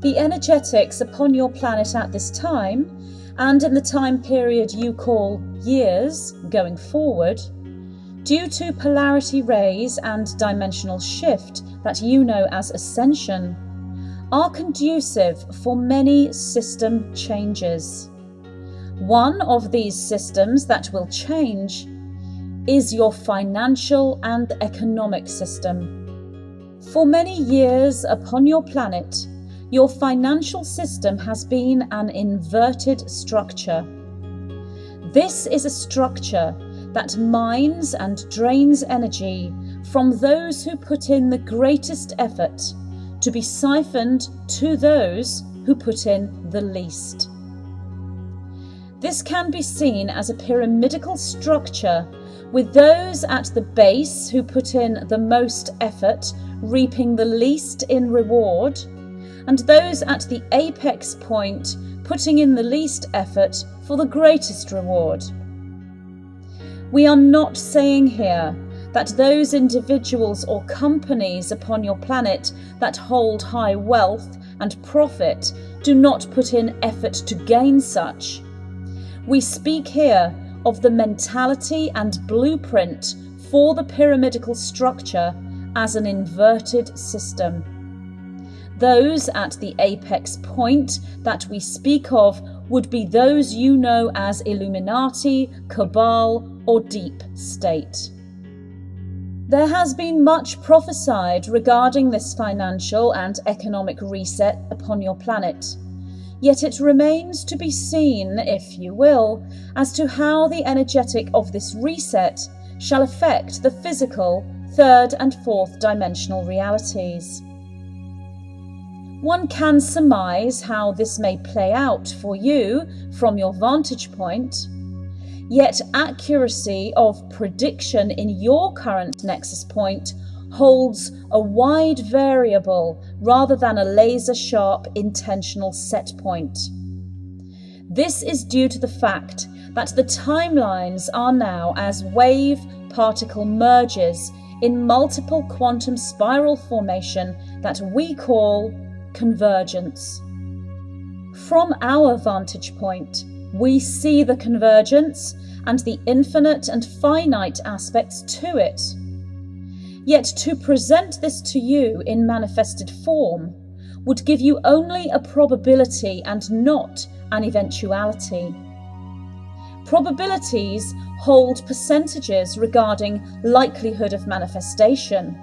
The energetics upon your planet at this time, and in the time period you call years going forward, due to polarity rays and dimensional shift that you know as ascension, are conducive for many system changes. One of these systems that will change is your financial and economic system. For many years upon your planet, your financial system has been an inverted structure. This is a structure that mines and drains energy from those who put in the greatest effort to be siphoned to those who put in the least. This can be seen as a pyramidical structure, with those at the base who put in the most effort reaping the least in reward, and those at the apex point putting in the least effort for the greatest reward. We are not saying here that those individuals or companies upon your planet that hold high wealth and profit do not put in effort to gain such. We speak here of the mentality and blueprint for the pyramidical structure as an inverted system. Those at the apex point that we speak of would be those you know as Illuminati, Cabal, or Deep State. There has been much prophesied regarding this financial and economic reset upon your planet. Yet it remains to be seen, if you will, as to how the energetic of this reset shall affect the physical, third and fourth dimensional realities. One can surmise how this may play out for you from your vantage point, yet accuracy of prediction in your current nexus point holds a wide variable rather than a laser-sharp intentional set point. This is due to the fact that the timelines are now as wave-particle merges in multiple quantum spiral formation that we call convergence. From our vantage point, we see the convergence and the infinite and finite aspects to it. Yet to present this to you in manifested form would give you only a probability and not an eventuality. Probabilities hold percentages regarding likelihood of manifestation,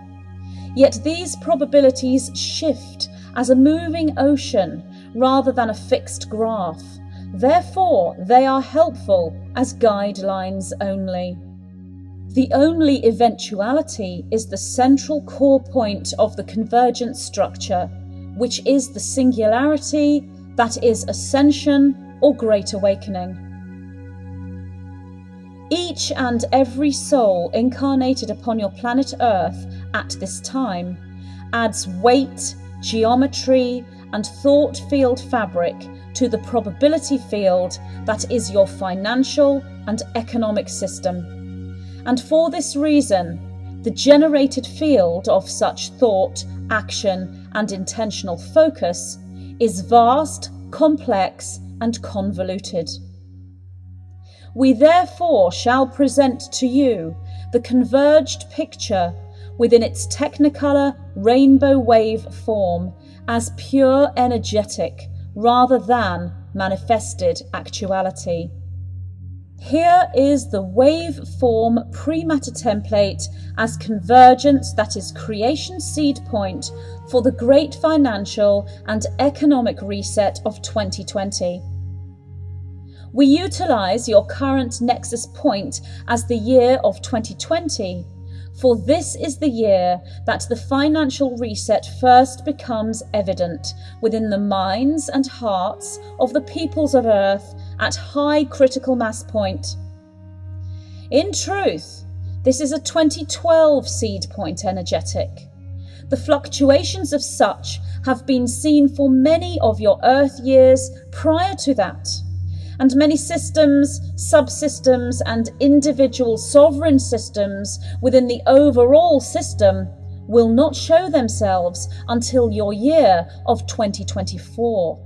yet these probabilities shift as a moving ocean rather than a fixed graph. Therefore, they are helpful as guidelines only. The only eventuality is the central core point of the convergent structure, which is the singularity that is ascension or great awakening. Each and every soul incarnated upon your planet Earth at this time adds weight, geometry, and thought field fabric to the probability field that is your financial and economic system. And for this reason, the generated field of such thought, action, and intentional focus is vast, complex, and convoluted. We therefore shall present to you the converged picture within its technicolor rainbow wave form as pure energetic rather than manifested actuality. Here is the waveform pre-matter template as convergence that is creation seed point for the great financial and economic reset of 2020. We utilize your current nexus point as the year of 2020, for this is the year that the financial reset first becomes evident within the minds and hearts of the peoples of Earth at high critical mass point. In truth, this is a 2012 seed point energetic. The fluctuations of such have been seen for many of your Earth years prior to that, and many systems, subsystems, and individual sovereign systems within the overall system will not show themselves until your year of 2024.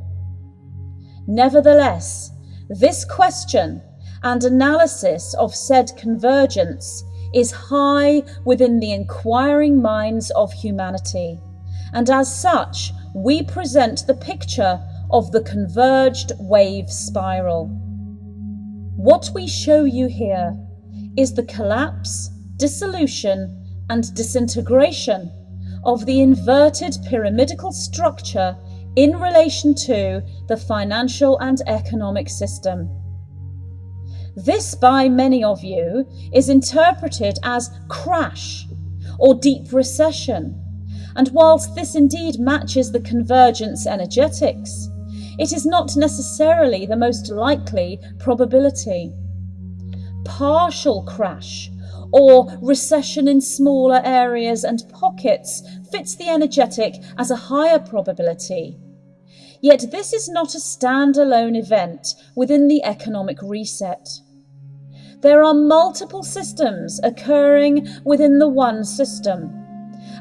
Nevertheless, this question and analysis of said convergence is high within the inquiring minds of humanity, and as such, we present the picture of the converged wave spiral. What we show you here is the collapse, dissolution, and disintegration of the inverted pyramidical structure in relation to the financial and economic system. This, by many of you, is interpreted as crash or deep recession, and whilst this indeed matches the convergence energetics, it is not necessarily the most likely probability. Partial crash or recession in smaller areas and pockets fits the energetic as a higher probability. Yet this is not a standalone event within the economic reset. There are multiple systems occurring within the one system,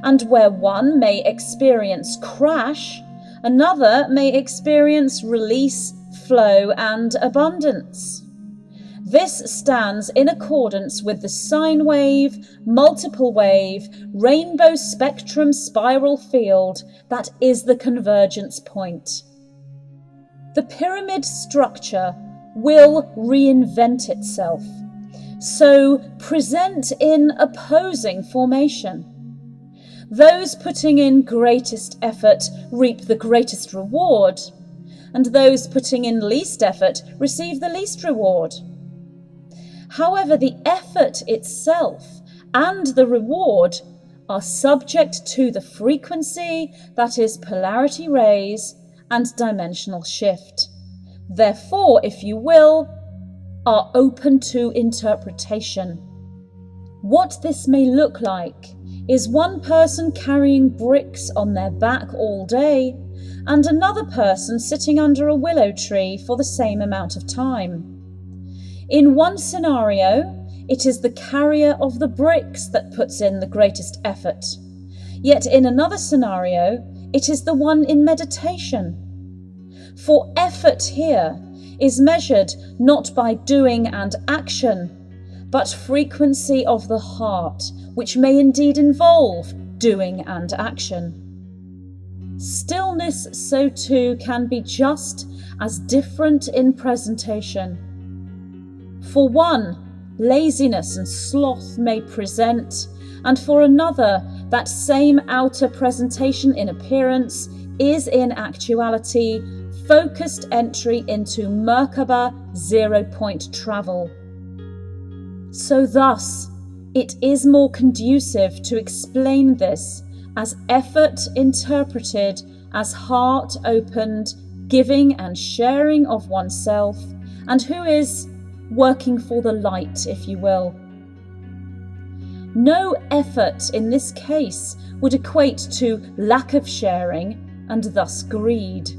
and where one may experience crash, another may experience release, flow, and abundance. This stands in accordance with the sine wave, multiple wave, rainbow spectrum spiral field that is the convergence point. The pyramid structure will reinvent itself, so present in opposing formation. Those putting in greatest effort reap the greatest reward, and those putting in least effort receive the least reward. However, the effort itself and the reward are subject to the frequency, that is polarity rays, and dimensional shift. Therefore, if you will, are open to interpretation. What this may look like is one person carrying bricks on their back all day and another person sitting under a willow tree for the same amount of time. In one scenario, it is the carrier of the bricks that puts in the greatest effort. Yet in another scenario, it is the one in meditation. For effort here is measured not by doing and action, but frequency of the heart, which may indeed involve doing and action. Stillness, so too, can be just as different in presentation. For one, laziness and sloth may present, and for another, that same outer presentation in appearance is in actuality focused entry into Merkaba 0-point travel. So thus, it is more conducive to explain this as effort interpreted as heart opened, giving and sharing of oneself, and who is working for the light, if you will. No effort in this case would equate to lack of sharing and thus greed.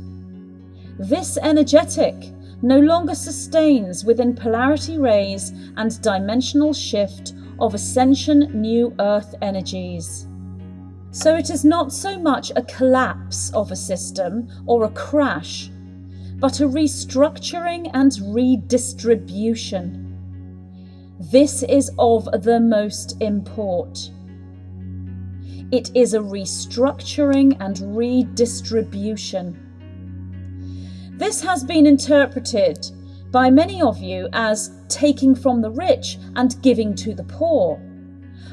This energetic no longer sustains within polarity rays and dimensional shift of ascension new earth energies. So it is not so much a collapse of a system or a crash, but a restructuring and redistribution. This is of the most import. It is a restructuring and redistribution. This has been interpreted by many of you as taking from the rich and giving to the poor,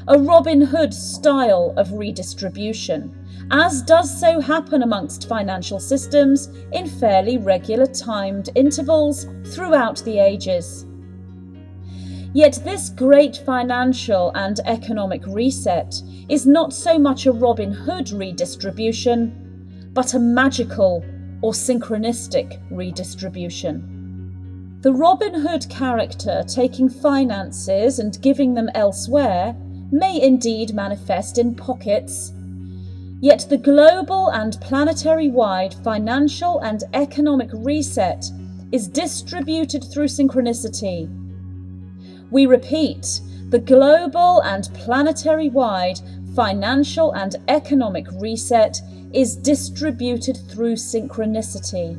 a Robin Hood style of redistribution, as does so happen amongst financial systems in fairly regular timed intervals throughout the ages. Yet this great financial and economic reset is not so much a Robin Hood redistribution, but a magical or synchronistic redistribution. The Robin Hood character taking finances and giving them elsewhere may indeed manifest in pockets, yet the global and planetary-wide financial and economic reset is distributed through synchronicity. We repeat, the global and planetary-wide financial and economic reset is distributed through synchronicity.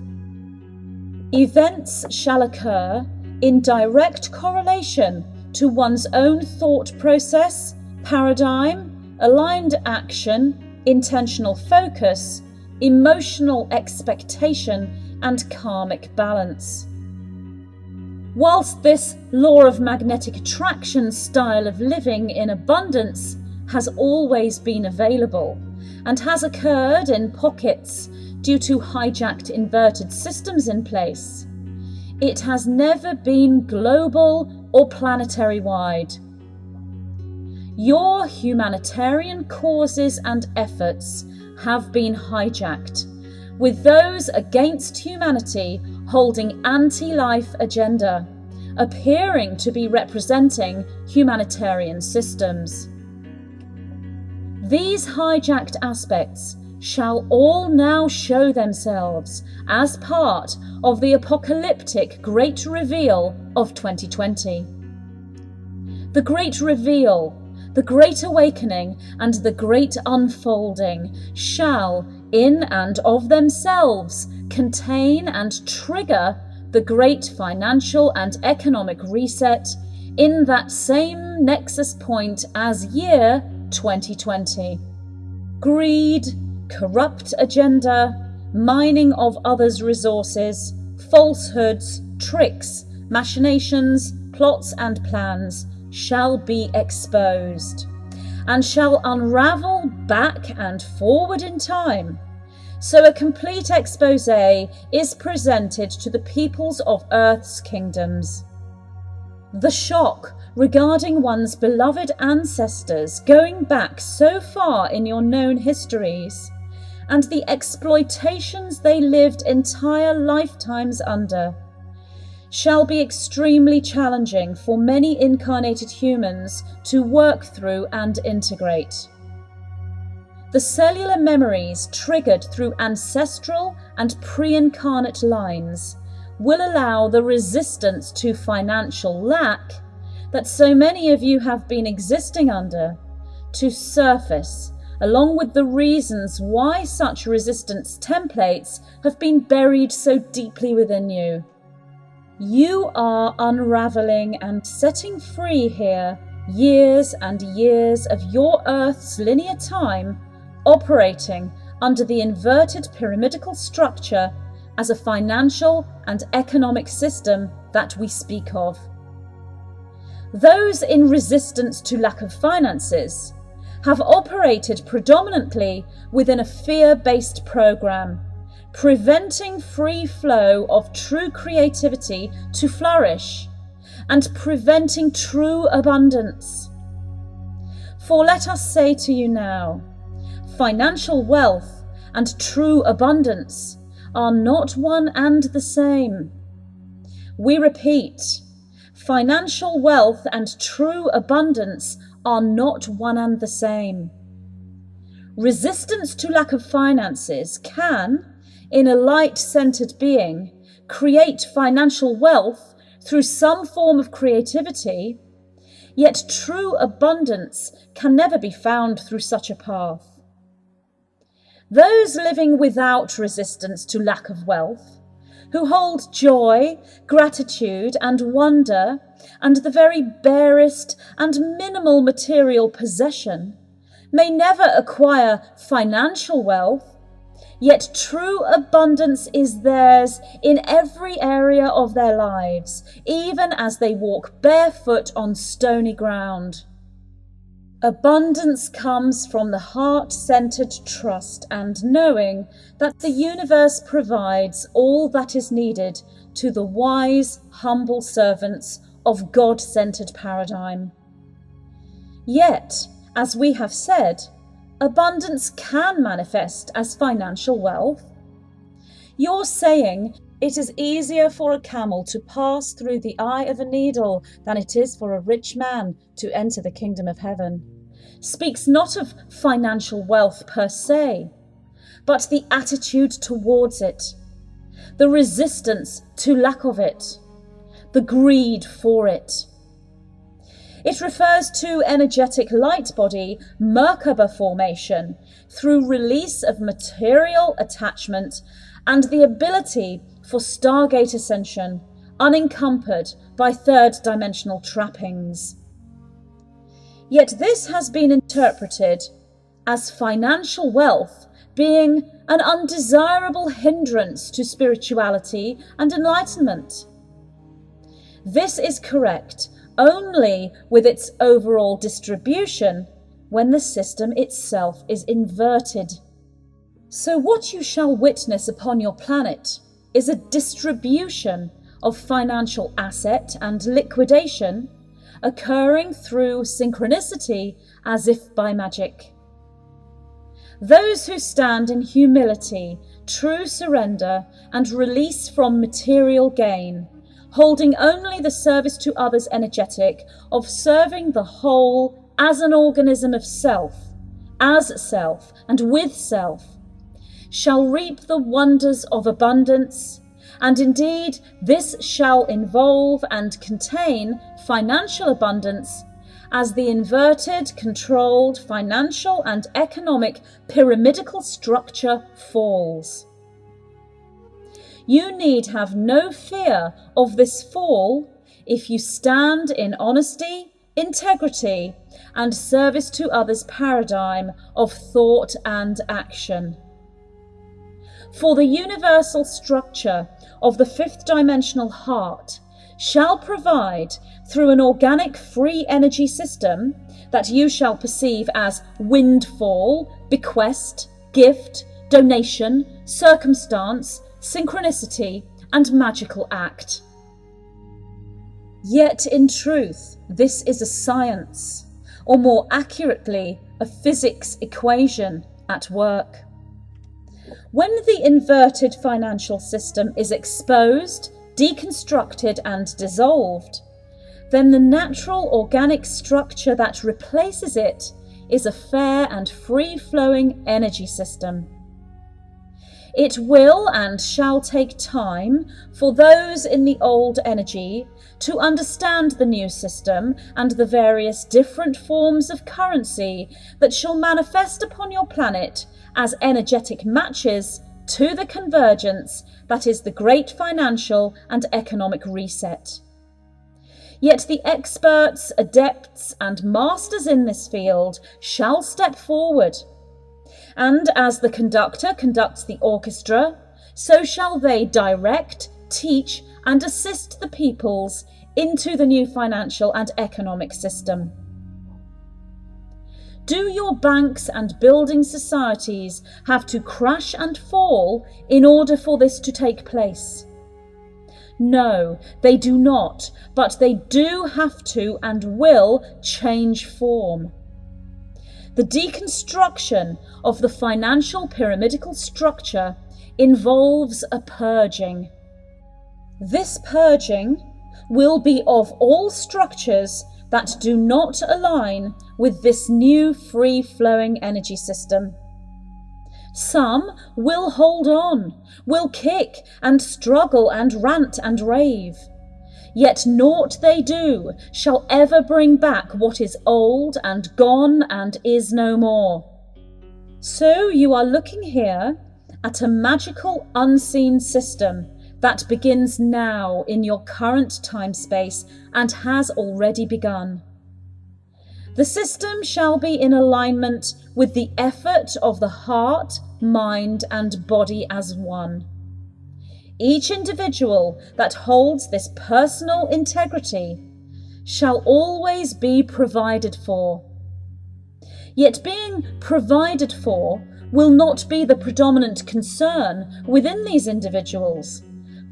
Events shall occur in direct correlation to one's own thought process, paradigm, aligned action, intentional focus, emotional expectation, and karmic balance. Whilst this law of magnetic attraction style of living in abundance has always been available and has occurred in pockets due to hijacked inverted systems in place, it has never been global or planetary wide. Your humanitarian causes and efforts have been hijacked, with those against humanity holding anti-life agenda, appearing to be representing humanitarian systems. These hijacked aspects shall all now show themselves as part of the apocalyptic Great Reveal of 2020. The Great Reveal, the Great Awakening, and the Great Unfolding shall, in and of themselves, contain and trigger the great financial and economic reset in that same nexus point as year 2020. Greed, corrupt agenda, mining of others' resources, falsehoods, tricks, machinations, plots and plans shall be exposed, and shall unravel back and forward in time, so a complete expose is presented to the peoples of Earth's kingdoms. The shock regarding one's beloved ancestors going back so far in your known histories, and the exploitations they lived entire lifetimes under, shall be extremely challenging for many incarnated humans to work through and integrate. The cellular memories triggered through ancestral and pre-incarnate lines will allow the resistance to financial lack that so many of you have been existing under to surface, along with the reasons why such resistance templates have been buried so deeply within you. You are unraveling and setting free here years and years of your Earth's linear time operating under the inverted pyramidical structure as a financial and economic system that we speak of. Those in resistance to lack of finances have operated predominantly within a fear-based program, preventing free flow of true creativity to flourish and preventing true abundance. For let us say to you now, financial wealth and true abundance are not one and the same. We repeat, financial wealth and true abundance are not one and the same. Resistance to lack of finances can, in a light-centered being, create financial wealth through some form of creativity, yet true abundance can never be found through such a path. Those living without resistance to lack of wealth, who hold joy, gratitude, and wonder, and the very barest and minimal material possession, may never acquire financial wealth, yet true abundance is theirs in every area of their lives, even as they walk barefoot on stony ground. Abundance comes from the heart-centered trust and knowing that the universe provides all that is needed to the wise, humble servants of God-centered paradigm. Yet, as we have said, abundance can manifest as financial wealth. You're saying it is easier for a camel to pass through the eye of a needle than it is for a rich man to enter the kingdom of heaven, speaks not of financial wealth per se, but the attitude towards it, the resistance to lack of it, the greed for it. It refers to energetic light body Merkaba formation through release of material attachment and the ability for Stargate ascension, unencumbered by third-dimensional trappings. Yet this has been interpreted as financial wealth being an undesirable hindrance to spirituality and enlightenment. This is correct only with its overall distribution when the system itself is inverted. So what you shall witness upon your planet is a distribution of financial asset and liquidation occurring through synchronicity as if by magic. Those who stand in humility, true surrender, and release from material gain, holding only the service to others energetic of serving the whole as an organism of self, as self, and with self, shall reap the wonders of abundance, and indeed this shall involve and contain financial abundance as the inverted, controlled, financial and economic pyramidical structure falls. You need have no fear of this fall if you stand in honesty, integrity, and service to others paradigm of thought and action. For the universal structure of the fifth dimensional heart shall provide through an organic free energy system that you shall perceive as windfall, bequest, gift, donation, circumstance, synchronicity, and magical act. Yet in truth, this is a science, or more accurately, a physics equation at work. When the inverted financial system is exposed, deconstructed, and dissolved, then the natural organic structure that replaces it is a fair and free-flowing energy system. It will and shall take time for those in the old energy to understand the new system and the various different forms of currency that shall manifest upon your planet as energetic matches to the convergence that is the great financial and economic reset. Yet the experts, adepts, and masters in this field shall step forward, and as the conductor conducts the orchestra, so shall they direct, teach, and assist the peoples into the new financial and economic system. Do your banks and building societies have to crash and fall in order for this to take place? No, they do not, but they do have to and will change form. The deconstruction of the financial pyramidical structure involves a purging. This purging will be of all structures that do not align with this new free-flowing energy system. Some will hold on, will kick and struggle and rant and rave. Yet naught they do shall ever bring back what is old and gone and is no more. So you are looking here at a magical unseen system that begins now in your current time space and has already begun. The system shall be in alignment with the effort of the heart, mind, and body as one. Each individual that holds this personal integrity shall always be provided for. Yet being provided for will not be the predominant concern within these individuals,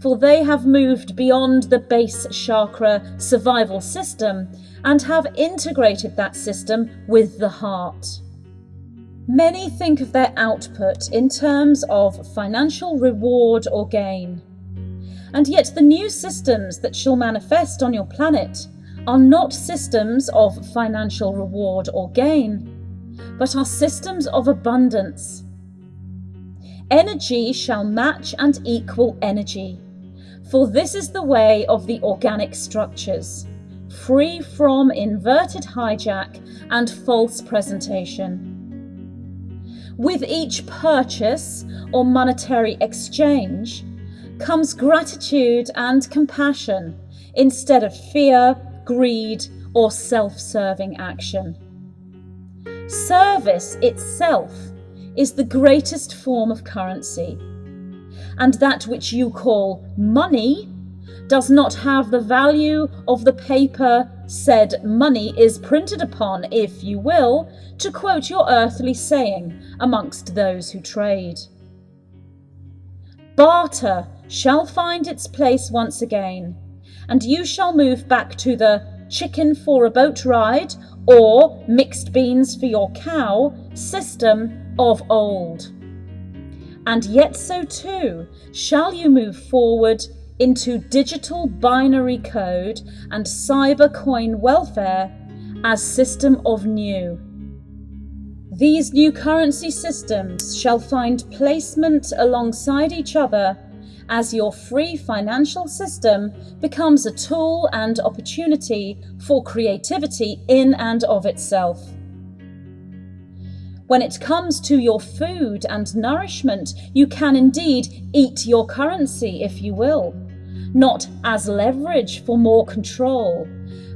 for they have moved beyond the base chakra survival system and have integrated that system with the heart. Many think of their output in terms of financial reward or gain. And yet the new systems that shall manifest on your planet are not systems of financial reward or gain, but are systems of abundance. Energy shall match and equal energy, for this is the way of the organic structures. free from inverted hijack and false presentation. With each purchase or monetary exchange comes gratitude and compassion instead of fear, greed, or self-serving action. Service itself is the greatest form of currency, and that which you call money does not have the value of the paper said money is printed upon, if you will, to quote your earthly saying amongst those who trade. Barter shall find its place once again, and you shall move back to the chicken for a boat ride or mixed beans for your cow system of old. And yet so too shall you move forward into digital binary code and cyber coin welfare as system of new. These new currency systems shall find placement alongside each other as your free financial system becomes a tool and opportunity for creativity in and of itself. When it comes to your food and nourishment, you can indeed eat your currency, if you will, not as leverage for more control,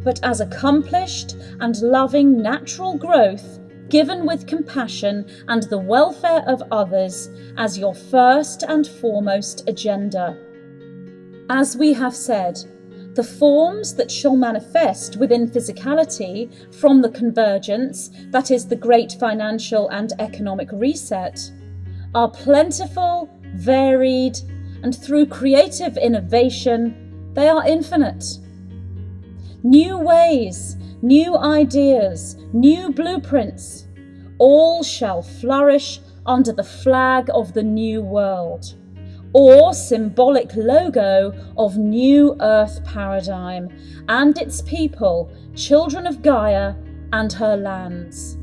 but as accomplished and loving natural growth given with compassion and the welfare of others as your first and foremost agenda. As we have said, the forms that shall manifest within physicality from the convergence, that is the great financial and economic reset, are plentiful, varied, and through creative innovation, they are infinite. New ways, new ideas, new blueprints, all shall flourish under the flag of the new world, or symbolic logo of new earth paradigm and its people, children of Gaia and her lands.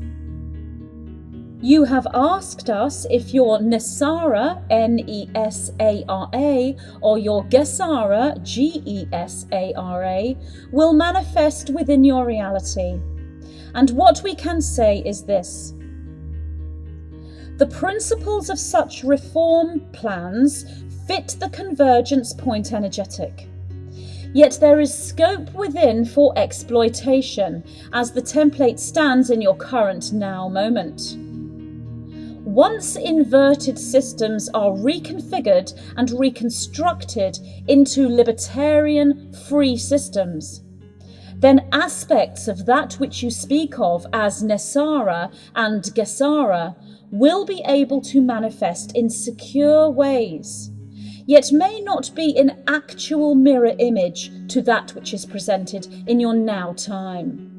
You have asked us if your Nesara, Nesara, or your Gesara, Gesara, will manifest within your reality. And what we can say is this. The principles of such reform plans fit the convergence point energetic. Yet there is scope within for exploitation as the template stands in your current now moment. Once inverted systems are reconfigured and reconstructed into libertarian free systems, then aspects of that which you speak of as Nesara and Gesara will be able to manifest in secure ways, yet may not be in actual mirror image to that which is presented in your now time.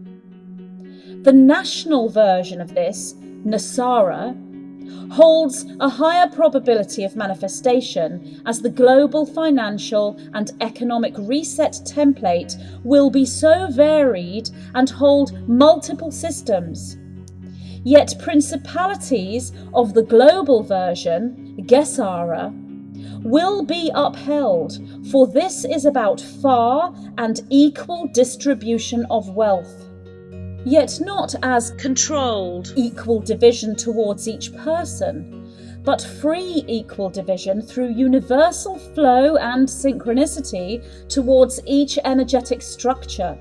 The national version of this, Nesara, holds a higher probability of manifestation as the global financial and economic reset template will be so varied and hold multiple systems. Yet principalities of the global version, Gesara, will be upheld, for this is about far and equal distribution of wealth. Yet not as controlled equal division towards each person, but free equal division through universal flow and synchronicity towards each energetic structure,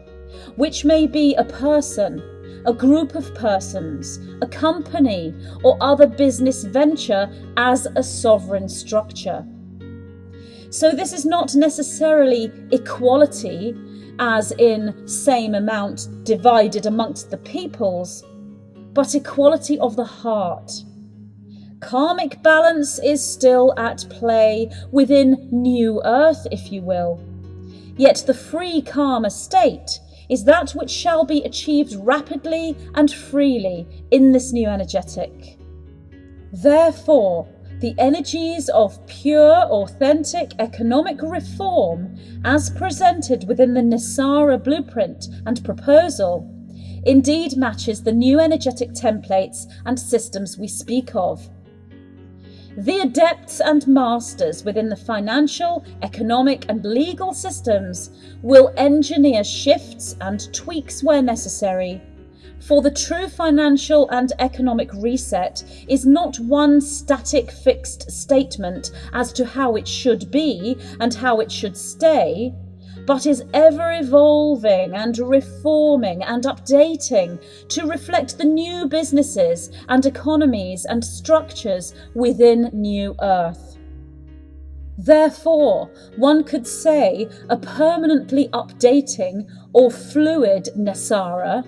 which may be a person, a group of persons, a company, or other business venture as a sovereign structure. So this is not necessarily equality, as in same amount divided amongst the peoples, but equality of the heart. Karmic balance is still at play within New Earth, if you will. Yet the free karma state is that which shall be achieved rapidly and freely in this new energetic. Therefore, the energies of pure, authentic economic reform, as presented within the Nesara blueprint and proposal, indeed matches the new energetic templates and systems we speak of. The adepts and masters within the financial, economic and legal systems will engineer shifts and tweaks where necessary. For the true financial and economic reset is not one static fixed statement as to how it should be and how it should stay, but is ever evolving and reforming and updating to reflect the new businesses and economies and structures within New Earth. Therefore, one could say a permanently updating or fluid Nasara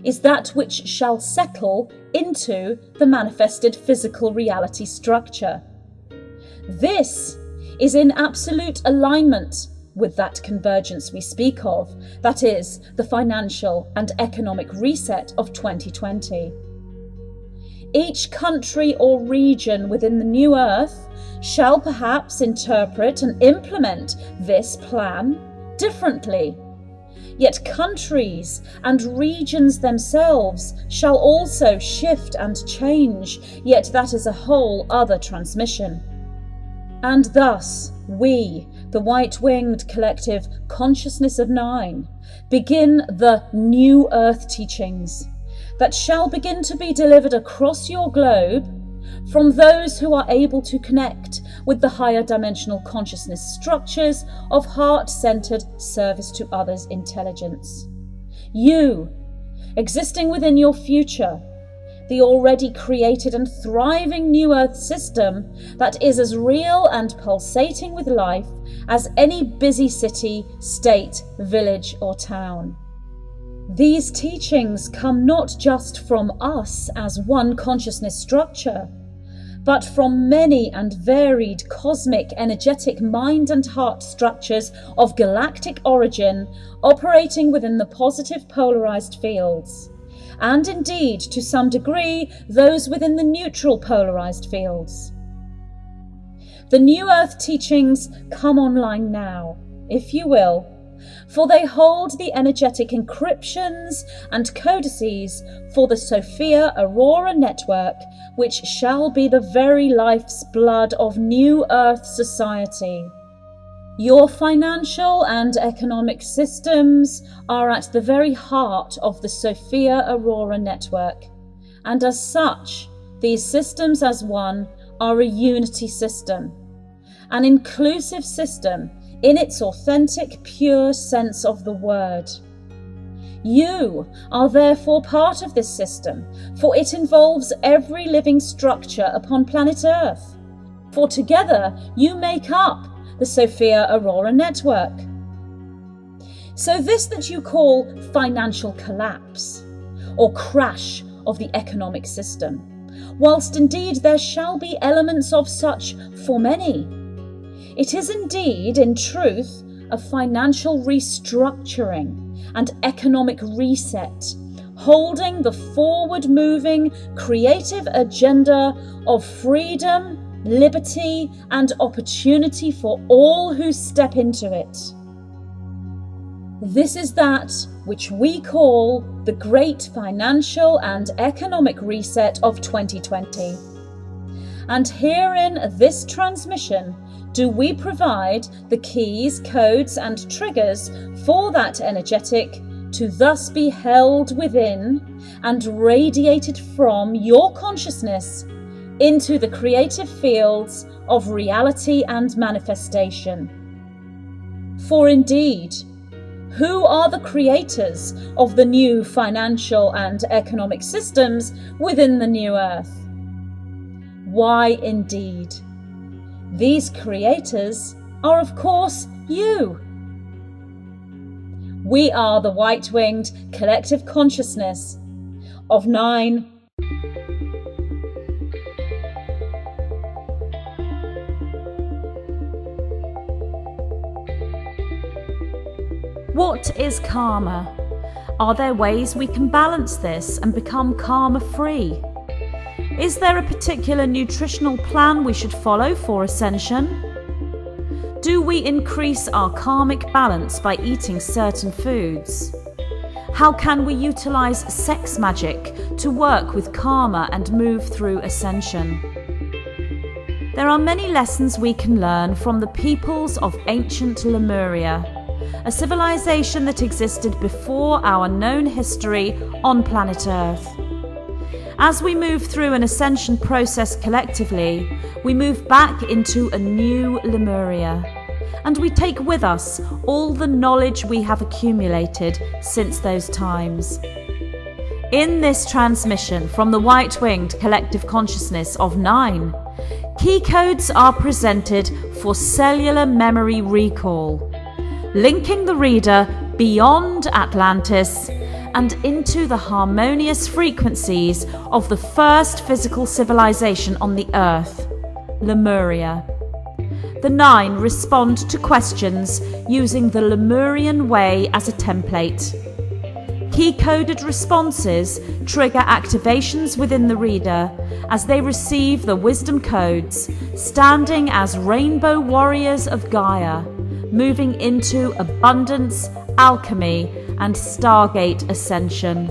is that which shall settle into the manifested physical reality structure. This is in absolute alignment with that convergence we speak of, that is, the financial and economic reset of 2020. Each country or region within the New Earth shall perhaps interpret and implement this plan differently. Yet countries and regions themselves shall also shift and change, yet that is a whole other transmission. And thus, we, the white-winged collective consciousness of 9, begin the New Earth teachings that shall begin to be delivered across your globe from those who are able to connect with the higher dimensional consciousness structures of heart-centered service to others' intelligence. You, existing within your future, the already created and thriving New Earth system that is as real and pulsating with life as any busy city, state, village or town. These teachings come not just from us as one consciousness structure, but from many and varied cosmic, energetic mind and heart structures of galactic origin operating within the positive polarized fields, and indeed, to some degree, those within the neutral polarized fields. The New Earth teachings come online now, if you will, for they hold the energetic encryptions and codices for the Sophia Aurora network, which shall be the very life's blood of New Earth society. Your financial and economic systems are at the very heart of the Sophia Aurora network, and as such, these systems as one are a unity system, an inclusive system in its authentic, pure sense of the word. You are therefore part of this system, for it involves every living structure upon planet Earth. For together you make up the Sophia Aurora network. So this that you call financial collapse or crash of the economic system, whilst indeed there shall be elements of such for many, it is indeed, in truth, a financial restructuring and economic reset, holding the forward-moving, creative agenda of freedom, liberty, and opportunity for all who step into it. This is that which we call the Great Financial and Economic Reset of 2020. And herein this transmission do we provide the keys, codes and triggers for that energetic to thus be held within and radiated from your consciousness into the creative fields of reality and manifestation. For indeed, who are the creators of the new financial and economic systems within the New Earth? Why indeed, these creators are of course you. We are the white-winged collective consciousness of 9. What is karma? Are there ways we can balance this and become karma-free? Is there a particular nutritional plan we should follow for ascension? Do we increase our karmic balance by eating certain foods? How can we utilize sex magic to work with karma and move through ascension? There are many lessons we can learn from the peoples of ancient Lemuria, a civilization that existed before our known history on planet Earth. As we move through an ascension process collectively, we move back into a new Lemuria, and we take with us all the knowledge we have accumulated since those times. In this transmission from the white-winged collective consciousness of 9, key codes are presented for cellular memory recall, linking the reader beyond Atlantis and into the harmonious frequencies of the first physical civilization on the Earth, Lemuria. The 9 respond to questions using the Lemurian way as a template. Key-coded responses trigger activations within the reader as they receive the wisdom codes, standing as rainbow warriors of Gaia, moving into abundance, alchemy, and Stargate ascension.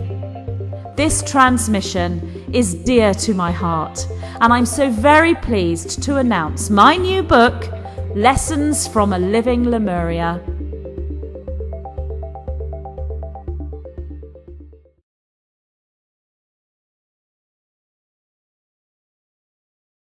This transmission is dear to my heart, and I'm so very pleased to announce my new book, Lessons from a Living Lemuria.